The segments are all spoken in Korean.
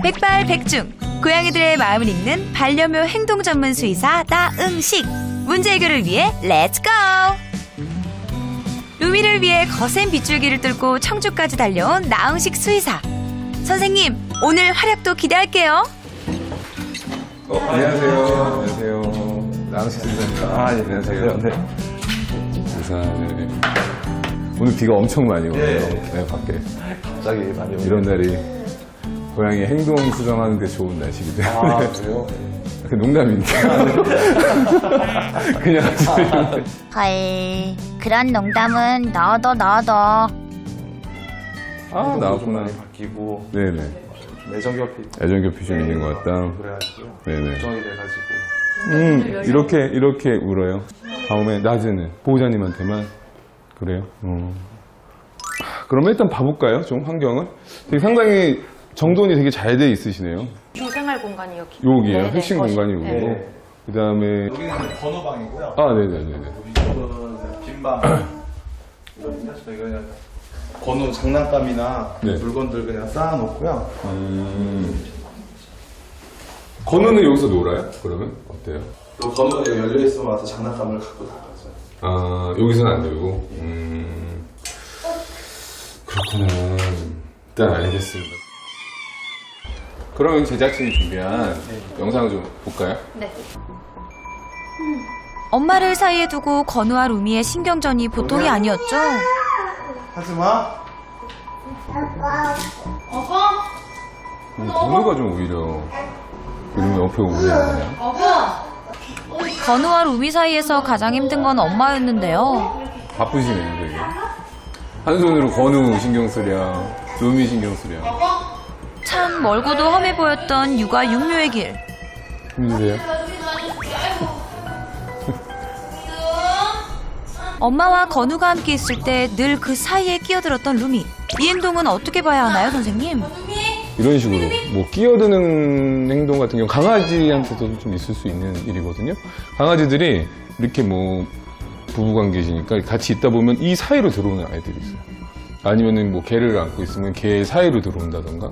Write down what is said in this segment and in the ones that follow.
백발백중 고양이들의 마음을 읽는 반려묘 행동 전문 수의사 나응식. 문제 해결을 위해 렛츠고! 루미를 위해 거센 빗줄기를 뚫고 청주까지 달려온 나응식 수의사. 선생님, 오늘 활약도 기대할게요. 안녕하세요. 안녕하세요. 나응식 수의사입니다. 네. 안녕하세요. 수의사, 네. 오늘 비가 엄청 많이 오네요. 네, 밖에. 갑자기 많이 오네요. 이런 날이 고양이 행동 수정하는 데 좋은 날씨기 때문에. 아, 그래요? 그 농담인데. 그냥 하시는데. 헐, 그런 농담은 넣어도. 아, 좀 나왔구나. 많이 바뀌고 네네. 좀 애정결핍 애정결핍 좀 있는 것 같다. 그래가지고요. 네네. 걱정이 돼가지고 이렇게 울어요. 다음에 낮에는 보호자님한테만 그래요. 그러면 일단 봐볼까요? 좀 환경을. 되게 상당히 정돈이 되게 잘 돼 있으시네요. 주생활 공간이 여기. 여기에요. 네네, 핵심 거실. 공간이 여기고. 네. 그 다음에 여기는 번호방이고요. 아 네네네네. 이쪽은 빈방 이거든요. 저희가 번호 장난감이나 네. 물건들 그냥 쌓아놓고요. 건우는 여기서 놀아요? 그러면 어때요? 또 번호가 여기 열려있으면 와서 장난감을 갖고 나가죠. 아 여기서는 안 놀고. 그렇구나. 일단 알겠습니다. 그러면 제작진이 준비한 영상을 좀 볼까요? 네. 엄마를 사이에 두고 건우와 루미의 신경전이 보통이 아니었죠. 하지마. 건우가 좀 오히려 루미 옆에 오냐. 건우와 루미 사이에서 가장 힘든 건 엄마였는데요. 바쁘시네요, 되게. 한 손으로 건우 신경 쓰랴, 루미 신경 쓰랴. 참 멀고도 험해 보였던 육아 육묘의 길. 힘드세요? 엄마와 건우가 함께 있을 때 늘 그 사이에 끼어들었던 루미. 이 행동은 어떻게 봐야 하나요, 선생님? 이런 식으로 뭐 끼어드는 행동 같은 경우 강아지한테도 좀 있을 수 있는 일이거든요. 강아지들이 이렇게 뭐 부부관계시니까 같이 있다 보면 이 사이로 들어오는 아이들이 있어요. 아니면은 뭐 개를 안고 있으면 개 사이로 들어온다던가.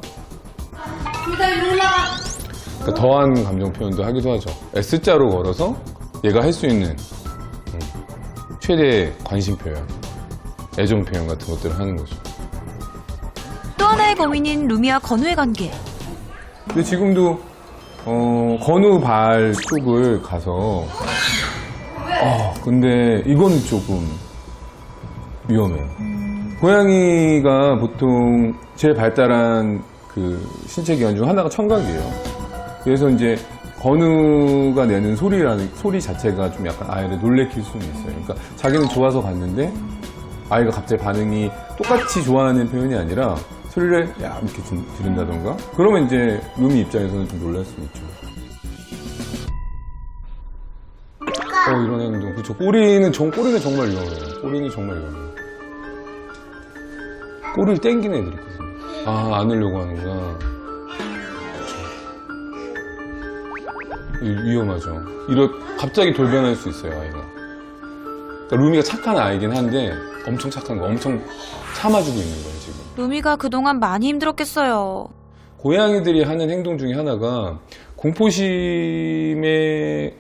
그러니까 더한 감정 표현도 하기도 하죠. S자로 걸어서 얘가 할 수 있는 최대 관심 표현, 애정 표현 같은 것들을 하는 거죠. 또 하나의 고민인 루미와 건우의 관계. 근데 지금도 건우 발 쪽을 가서 근데 이건 조금 위험해요. 고양이가 보통 제일 발달한 그 신체 기관 중 하나가 청각이에요. 그래서 이제 건우가 내는 소리 자체가 좀 약간 아이를 놀래킬 수는 있어요. 그러니까 자기는 좋아서 갔는데 아이가 갑자기 반응이 똑같이 좋아하는 표현이 아니라 소리를 야 이렇게 지른다던가 그러면 이제 루미 입장에서는 좀 놀랄 수 있죠. 이런 행동 그렇죠. 꼬리는 정말 위험해요. 꼬리는 정말 위험해요. 꼬리를 땡기는 애들이 있거든요. 안으려고 하는구나. 위험하죠. 갑자기 돌변할 수 있어요, 아이가. 그러니까 루미가 착한 아이긴 한데 엄청 착한 거, 엄청 참아주고 있는 거예요, 지금. 루미가 그동안 많이 힘들었겠어요. 고양이들이 하는 행동 중에 하나가 공포심의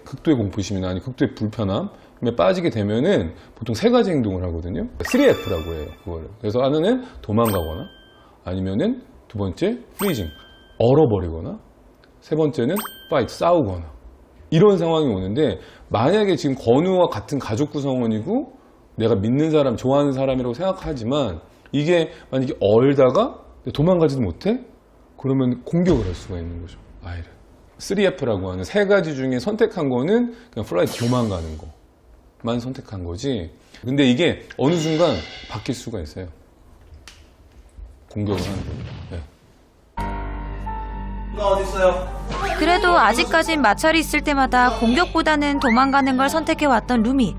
극도의 공포심이나 아니 극도의 불편함에 빠지게 되면은 보통 세 가지 행동을 하거든요. 3F라고 해요, 그거를. 그래서 하나는 도망가거나 아니면은 두 번째 프리징, 얼어버리거나 세 번째는 파이트, 싸우거나 이런 상황이 오는데 만약에 지금 건우와 같은 가족 구성원이고 내가 믿는 사람, 좋아하는 사람이라고 생각하지만 이게 만약에 얼다가 도망가지도 못해? 그러면 공격을 할 수가 있는 거죠, 아이를. 3F라고 하는 세 가지 중에 선택한 거는 그냥 플라이트 도망가는 거만 선택한 거지. 근데 이게 어느 순간 바뀔 수가 있어요. 공격을 하는 겁니다. 네. 누나 어디 있어요? 그래도 아직까진 마찰이 있을 때마다 공격보다는 도망가는 걸 선택해왔던 루미.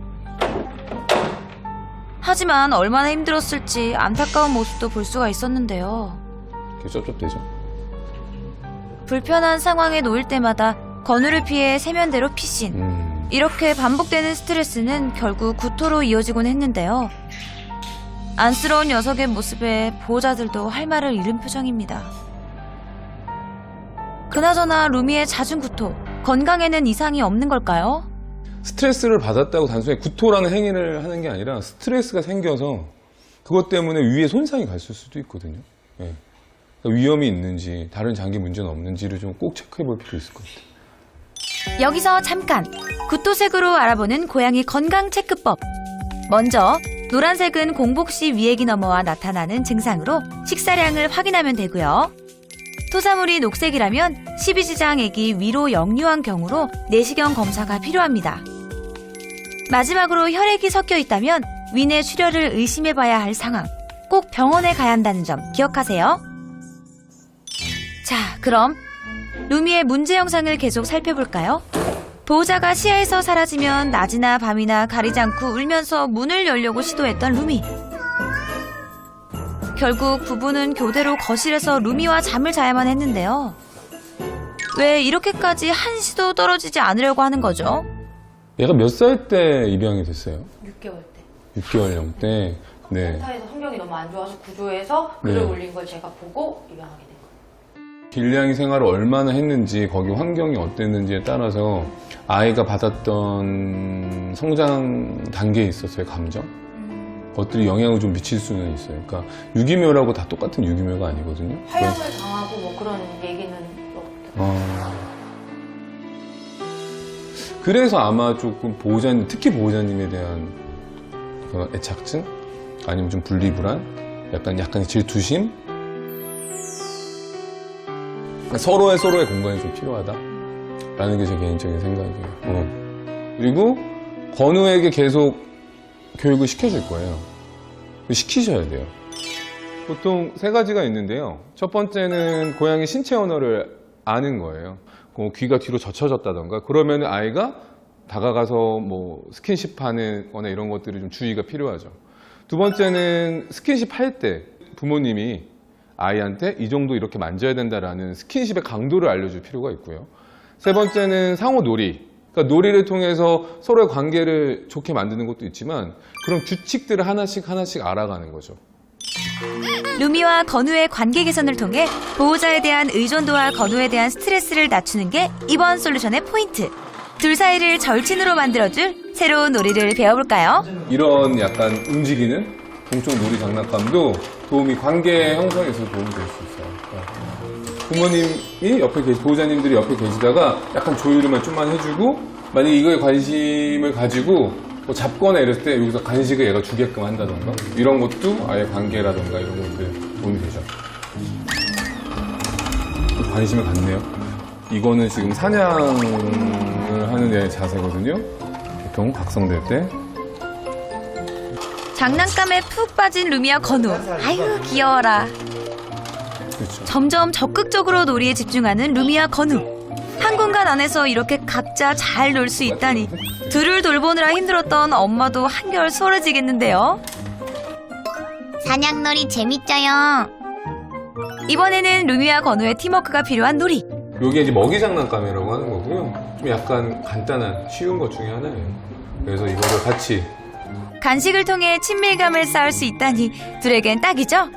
하지만 얼마나 힘들었을지 안타까운 모습도 볼 수가 있었는데요. 이렇게 쩝쩝대죠. 불편한 상황에 놓일 때마다 건우를 피해 세면대로 피신. 이렇게 반복되는 스트레스는 결국 구토로 이어지곤 했는데요. 안쓰러운 녀석의 모습에 보호자들도 할 말을 잃은 표정입니다. 그나저나 루미의 잦은 구토, 건강에는 이상이 없는 걸까요? 스트레스를 받았다고 단순히 구토라는 행위를 하는 게 아니라 스트레스가 생겨서 그것 때문에 위에 손상이 갔을 수도 있거든요. 예. 그러니까 위험이 있는지 다른 장기 문제는 없는지를 좀 꼭 체크해 볼 필요 있을 것 같아요. 여기서 잠깐! 구토색으로 알아보는 고양이 건강 체크법. 먼저 노란색은 공복 시 위액이 넘어와 나타나는 증상으로 식사량을 확인하면 되고요. 토사물이 녹색이라면 십이지장액이 위로 역류한 경우로 내시경 검사가 필요합니다. 마지막으로 혈액이 섞여 있다면 위내 출혈을 의심해봐야 할 상황. 꼭 병원에 가야 한다는 점 기억하세요. 자, 그럼 루미의 문제 영상을 계속 살펴볼까요? 보호자가 시야에서 사라지면 낮이나 밤이나 가리지 않고 울면서 문을 열려고 시도했던 루미. 결국 부부는 교대로 거실에서 루미와 잠을 자야만 했는데요. 왜 이렇게까지 한시도 떨어지지 않으려고 하는 거죠? 얘가 몇 살 때 입양이 됐어요? 6개월 때. 6개월령 때. 네. 센터에서 환경이 너무 안 좋아서 구조해서 글을 네. 올린 걸 제가 보고 입양하게 된 거예요. 길냥이 생활을 얼마나 했는지, 거기 환경이 어땠는지에 따라서 아이가 받았던 성장 단계에 있었어요, 감정. 것들이 영향을 좀 미칠 수는 있어요. 그러니까 유기묘라고 다 똑같은 유기묘가 아니거든요. 화형을 당하고 뭐 그런 얘기는 없더라고요. 그래서 아마 조금 보호자님, 특히 보호자님에 대한 그런 애착증? 아니면 좀 분리불안? 약간 질투심? 서로의 공간이 좀 필요하다라는 게 제 개인적인 생각이에요. 그리고 건우에게 계속 교육을 시켜줄 거예요. 시키셔야 돼요. 보통 3가지가 있는데요. 첫 번째는 고양이 신체 언어를 아는 거예요. 귀가 뒤로 젖혀졌다던가 그러면 아이가 다가가서 뭐 스킨십 하는 거나 이런 것들이 좀 주의가 필요하죠. 두 번째는 스킨십 할 때 부모님이 아이한테 이 정도 이렇게 만져야 된다라는 스킨십의 강도를 알려줄 필요가 있고요. 세 번째는 상호 놀이. 그러니까 놀이를 통해서 서로의 관계를 좋게 만드는 것도 있지만 그런 규칙들을 하나씩 알아가는 거죠. 루미와 건우의 관계 개선을 통해 보호자에 대한 의존도와 건우에 대한 스트레스를 낮추는 게 이번 솔루션의 포인트. 둘 사이를 절친으로 만들어줄 새로운 놀이를 배워볼까요? 이런 약간 움직이는 공적 놀이 장난감도 관계 형성에 있어서 도움이 될 수 있어요. 부모님이 보호자님들이 옆에 계시다가 약간 조율만 좀만 해주고 만약에 이거에 관심을 가지고 뭐 잡거나 이랬을 때 여기서 간식을 얘가 주게끔 한다던가 이런 것도 아예 관계라던가 이런 것들 도움이 되죠. 관심을 갖네요. 이거는 지금 사냥을 하는 애의 자세거든요. 보통 각성될 때. 장난감에 푹 빠진 루미와 건우. 아유 귀여워라. 그렇죠. 점점 적극적으로 놀이에 집중하는 루미와 건우. 한 공간 안에서 이렇게 각자 잘 놀 수 있다니 둘을 돌보느라 힘들었던 엄마도 한결 수월해지겠는데요. 사냥놀이 재밌죠요. 이번에는 루미와 건우의 팀워크가 필요한 놀이. 이게 이제 먹이 장난감이라고 하는 거고요. 좀 약간 간단한 쉬운 것 중에 하나예요. 그래서 이거를 같이 간식을 통해 친밀감을 쌓을 수 있다니 둘에겐 딱이죠?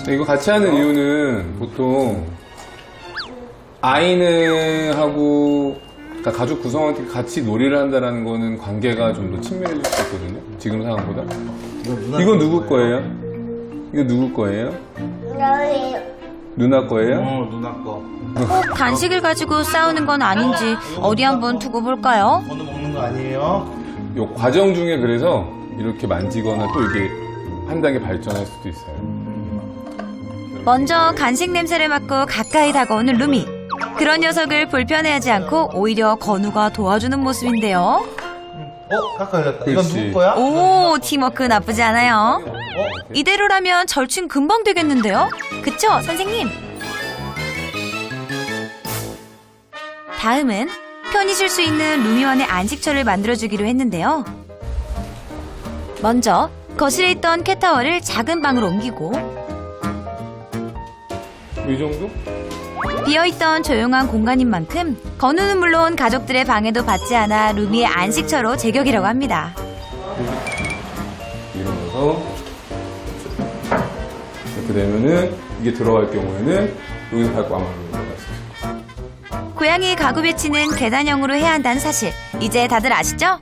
이거 같이 하는 이유는 보통 아이는 하고 그러니까 가족 구성원끼리 같이 놀이를 한다는 거는 관계가 좀 더 친밀해질 수 있거든요. 지금 상황보다. 이건 누구 거예요? 이거 누구 거예요? 누나 거예요? 누나 거. 꼭 간식을 가지고 싸우는 건 아닌지 어디 한번 두고 볼까요? 건우 먹는 거 아니에요? 이 과정 중에 그래서 이렇게 만지거나 또 이게 한 단계 발전할 수도 있어요. 먼저 간식 냄새를 맡고 가까이 다가오는 루미. 그런 녀석을 불편해하지 않고 오히려 건우가 도와주는 모습인데요. 깎아 열렸다. 이건 그렇지. 누구 거야? 오, 팀워크 나쁘지 않아요. 이대로라면 절친 금방 되겠는데요? 그쵸, 선생님? 다음은 편히 쉴 수 있는 루미만의 안식처를 만들어주기로 했는데요. 먼저 거실에 있던 캣타워를 작은 방으로 옮기고 이 정도? 비어있던 조용한 공간인 만큼 건우는 물론 가족들의 방해도 받지 않아 루미의 안식처로 제격이라고 합니다. 이러면서 이렇게 되면은 이게 들어갈 경우에는 여기서 밟고 아무로 들어갈 수 있어요. 고양이 가구 배치는 계단형으로 해야 한다는 사실 이제 다들 아시죠?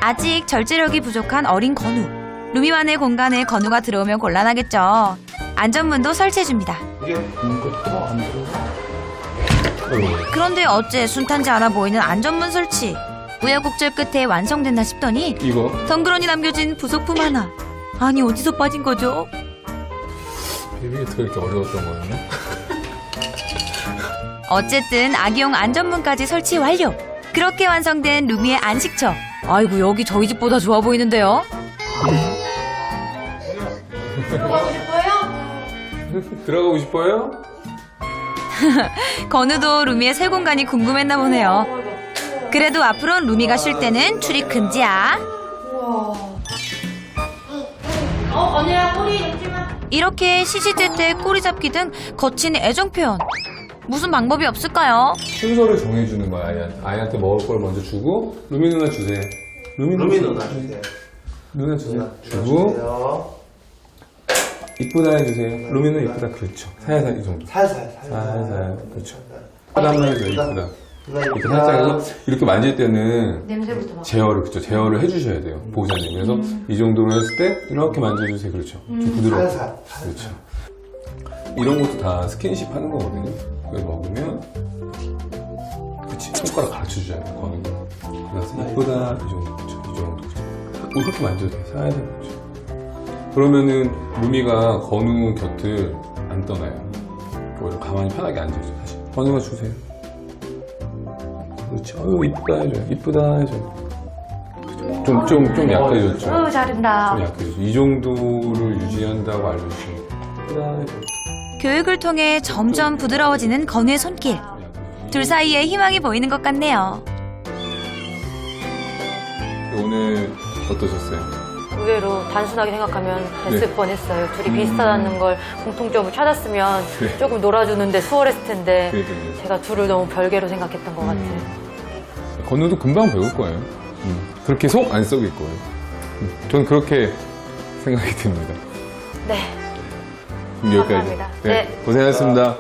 아직 절제력이 부족한 어린 건우. 루미만의 공간에 건우가 들어오면 곤란하겠죠. 안전문도 설치해줍니다. 이게 그런데 어째 순탄지 않아 보이는 안전문 설치. 우여곡절 끝에 완성됐나 싶더니 이거 덩그러니 남겨진 부속품 하나. 아니 어디서 빠진 거죠? 베이비게트가 이렇게 어려웠던 거였나? 어쨌든 아기용 안전문까지 설치 완료. 그렇게 완성된 루미의 안식처. 아이고 여기 저희 집보다 좋아 보이는데요. 들어가고 싶어요? 건우도 루미의 새 공간이 궁금했나 보네요. 그래도 앞으로는 루미가 쉴 때는 출입 금지야. 건우야 꼬리 잡지 마. 이렇게 시시때때 꼬리 잡기 등 거친 애정 표현. 무슨 방법이 없을까요? 순서를 정해주는 거야, 아이한테. 아이한테 먹을 걸 먼저 주고, 루미 누나 주세요. 루미 누나 주세요. 누나 주세요. 누나 주고, 주세요. 이쁘다 해주세요. 루미 누나 이쁘다. 그렇죠. 살살 이 정도. 살살. 그렇죠. 이쁘다 한번 해줘요, 이쁘다. 누나 이렇게 이쁘다. 살짝 해서, 이렇게 만질 때는 냄새부터 막. 제어를 해주셔야 돼요. 보호자님. 그래서 이 정도로 했을 때, 이렇게 만져주세요. 그렇죠. 좀 부드럽게. 살살. 그렇죠. 이런 것도 다 스킨십 하는 거거든요. 그걸 먹으면, 그치. 손가락 가르쳐 줘야 돼, 거는 거. 그래서 이쁘다, 이 정도, 그렇죠. 이 정도, 그렇죠. 뭐 그렇게 만져도 돼, 살살, 그렇죠. 그러면은, 루미가 건우 곁을 안 떠나요. 오히려 가만히 편하게 앉아있어요, 사실. 건우가 주세요. 그렇죠. 오, 이쁘다 해줘요. 이쁘다 해줘요. 그죠? 좀 약해졌죠. 어우 잘한다. 좀 약해졌죠. 이 정도를 유지한다고 알려주시면. 이쁘다 해줘요. 교육을 통해 점점 부드러워지는 건우의 손길. 둘 사이에 희망이 보이는 것 같네요. 오늘 어떠셨어요? 의외로 단순하게 생각하면 됐을 네. 뻔했어요. 둘이 비슷하다는 걸 공통점을 찾았으면 그래. 조금 놀아주는데 수월했을 텐데 그러니까요. 제가 둘을 너무 별개로 생각했던 것 같아요. 건우도 금방 배울 거예요. 그렇게 속 안 썩일 거예요. 저는 그렇게 생각이 듭니다. 네. 그럼 여기까지. 감사합니다. 네, 네. 고생하셨습니다.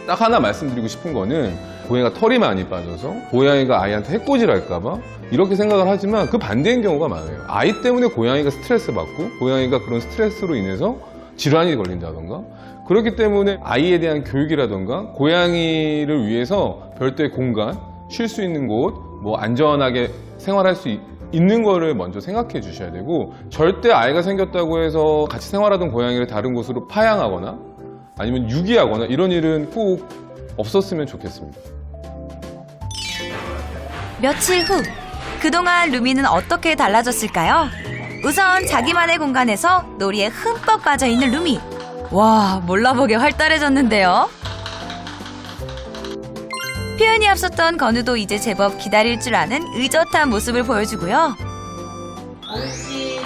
딱 하나 말씀드리고 싶은 거는 고양이가 털이 많이 빠져서 고양이가 아이한테 해코지를 할까봐 이렇게 생각을 하지만 그 반대인 경우가 많아요. 아이 때문에 고양이가 스트레스 받고 고양이가 그런 스트레스로 인해서 질환이 걸린다던가 그렇기 때문에 아이에 대한 교육이라던가 고양이를 위해서 별도의 공간, 쉴 수 있는 곳, 뭐 안전하게 생활할 수 있는 거를 먼저 생각해 주셔야 되고 절대 아이가 생겼다고 해서 같이 생활하던 고양이를 다른 곳으로 파양하거나 아니면 유기하거나 이런 일은 꼭 없었으면 좋겠습니다. 며칠 후 그동안 루미는 어떻게 달라졌을까요? 우선 자기만의 공간에서 놀이에 흠뻑 빠져있는 루미. 와, 몰라보게 활달해졌는데요. 표현이 앞섰던 건우도 이제 제법 기다릴 줄 아는 의젓한 모습을 보여주고요.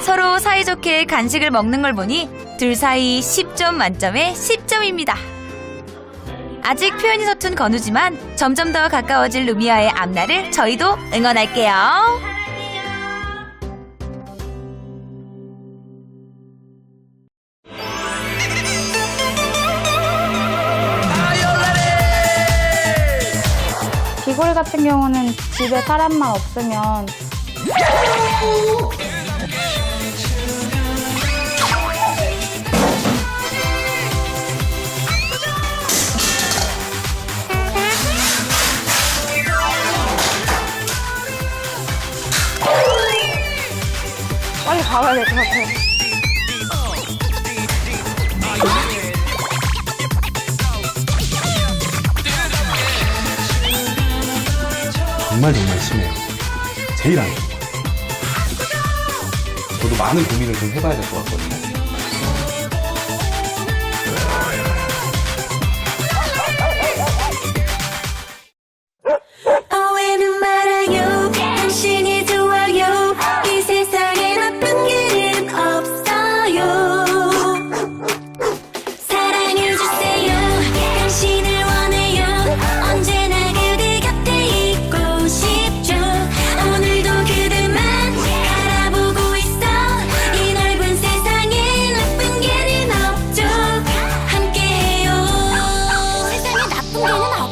서로 사이좋게 간식을 먹는 걸 보니 둘 사이 10점 만점에 10점입니다. 아직 표현이 서툰 건우지만 점점 더 가까워질 루미와의 앞날을 저희도 응원할게요. 비골 같은 경우는 집에 사람만 없으면 빨리 가봐야 될 것 같아요. 정말 심해요. 제일 안 좋아요. 저도 많은 고민을 좀 해봐야 될 것 같거든요.